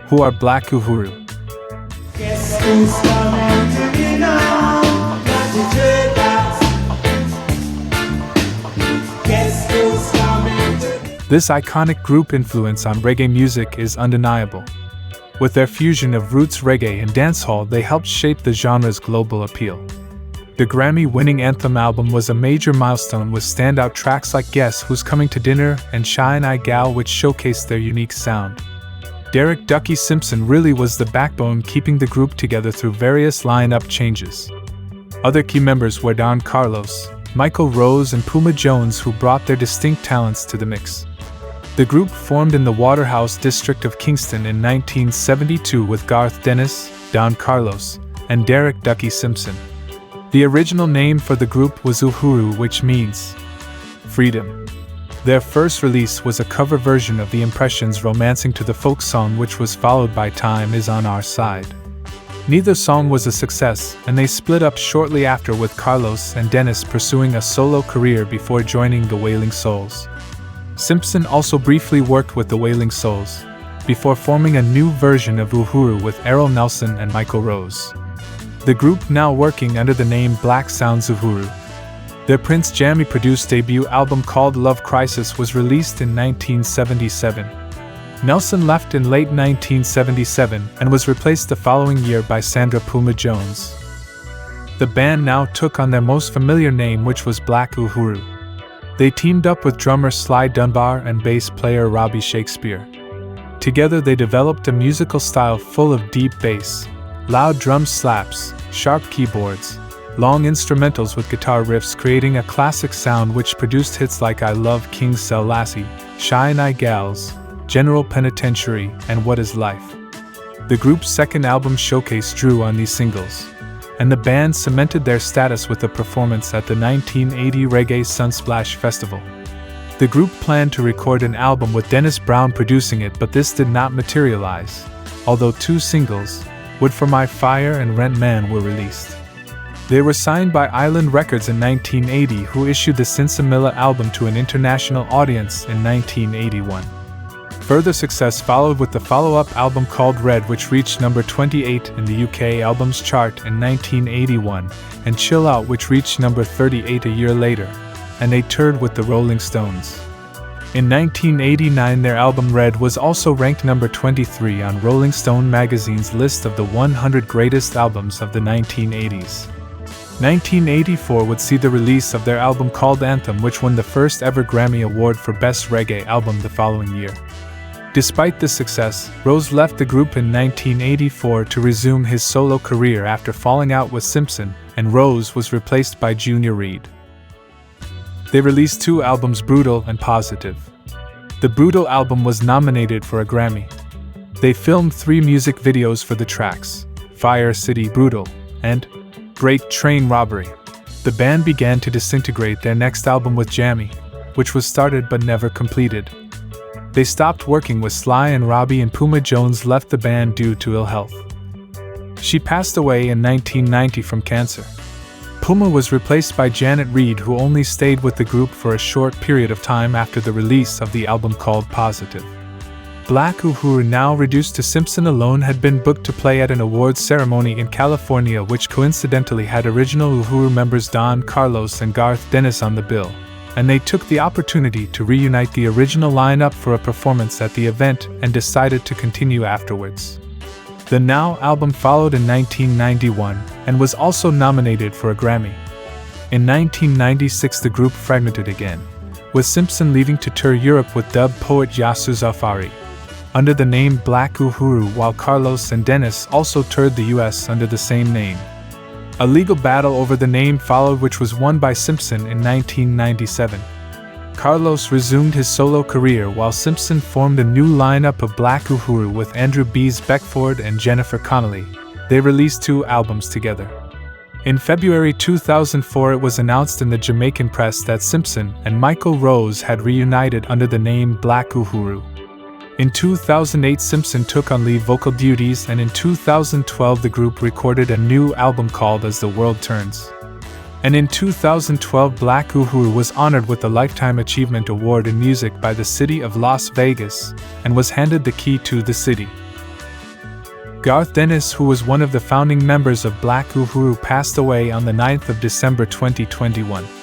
who are Black Uhuru. Guess who's coming to me now? Got the traders. Guess who's coming to me? This iconic group influence on reggae music is undeniable. With their fusion of roots reggae and dancehall, they helped shape the genre's global appeal. The Grammy-winning Anthem album was a major milestone with standout tracks like Guess Who's Coming to Dinner and Shy and I Gal, which showcased their unique sound. Derrick Duckie Simpson really was the backbone keeping the group together through various lineup changes. Other key members were Don Carlos, Michael Rose and Puma Jones, who brought their distinct talents to the mix. The group formed in the Waterhouse district of Kingston in 1972 with Garth Dennis, Don Carlos, and Derrick Duckie Simpson. The original name for the group was Uhuru, which means freedom. Their first release was a cover version of The Impressions' Romancing to the folk song, which was followed by Time Is on Our Side. Neither song was a success, and they split up shortly after, with Carlos and Dennis pursuing a solo career before joining the Wailing Souls. Simpson also briefly worked with the Wailing Souls, before forming a new version of Uhuru with Errol Nelson and Michael Rose. The group now working under the name Black Sounds Uhuru. Their Prince Jammy-produced debut album called Love Crisis was released in 1977. Nelson left in late 1977 and was replaced the following year by Sandra Puma Jones. The band now took on their most familiar name, which was Black Uhuru. They teamed up with drummer Sly Dunbar and bass player Robbie Shakespeare. Together they developed a musical style full of deep bass, loud drum slaps, sharp keyboards, long instrumentals with guitar riffs, creating a classic sound which produced hits like I Love King Selassie, Shy and I Gals, General Penitentiary, and What Is Life. The group's second album Showcase drew on these singles, and the band cemented their status with a performance at the 1980 Reggae Sunsplash Festival. The group planned to record an album with Dennis Brown producing it, but this did not materialize, although two singles, Wood for My Fire and Rent Man, were released. They were signed by Island Records in 1980, who issued the Sinsemilla album to an international audience in 1981. Further success followed with the follow-up album called Red, which reached number 28 in the UK Albums Chart in 1981, and Chill Out, which reached number 38 a year later, and they toured with the Rolling Stones. In 1989, their album Red was also ranked number 23 on Rolling Stone magazine's list of the 100 greatest albums of the 1980s. 1984 would see the release of their album called Anthem, which won the first ever Grammy Award for Best Reggae Album the following year. Despite this success, Rose left the group in 1984 to resume his solo career after falling out with Simpson, and Rose was replaced by Junior Reid. They released two albums, Brutal and Positive. The Brutal album was nominated for a Grammy. They filmed 3 music videos for the tracks, Fire City Brutal and Great Train Robbery. The band began to disintegrate their next album with Jammy, which was started but never completed. They stopped working with Sly and Robbie, and Puma Jones left the band due to ill health. She passed away in 1990 from cancer. Puma was replaced by Janet Reed, who only stayed with the group for a short period of time after the release of the album called Positive. Black Uhuru, now reduced to Simpson alone, had been booked to play at an awards ceremony in California, which coincidentally had original Uhuru members Don Carlos and Garth Dennis on the bill, and they took the opportunity to reunite the original lineup for a performance at the event and decided to continue afterwards. The Now album followed in 1991 and was also nominated for a Grammy. In 1996, the group fragmented again, with Simpson leaving to tour Europe with dub poet Yasu Zafari under the name Black Uhuru, while Carlos and Dennis also toured the US under the same name. A legal battle over the name followed, which was won by Simpson in 1997. Carlos resumed his solo career while Simpson formed a new lineup of Black Uhuru with Andrew Bees Beckford and Jennifer Connelly. They released 2 albums together. In February 2004, it was announced in the Jamaican press that Simpson and Michael Rose had reunited under the name Black Uhuru. In 2008, Simpson took on lead vocal duties, and in 2012 the group recorded a new album called As the World Turns. And in 2012, Black Uhuru was honored with the Lifetime Achievement Award in Music by the city of Las Vegas, and was handed the key to the city. Garth Dennis, who was one of the founding members of Black Uhuru, passed away on the 9th of December 2021.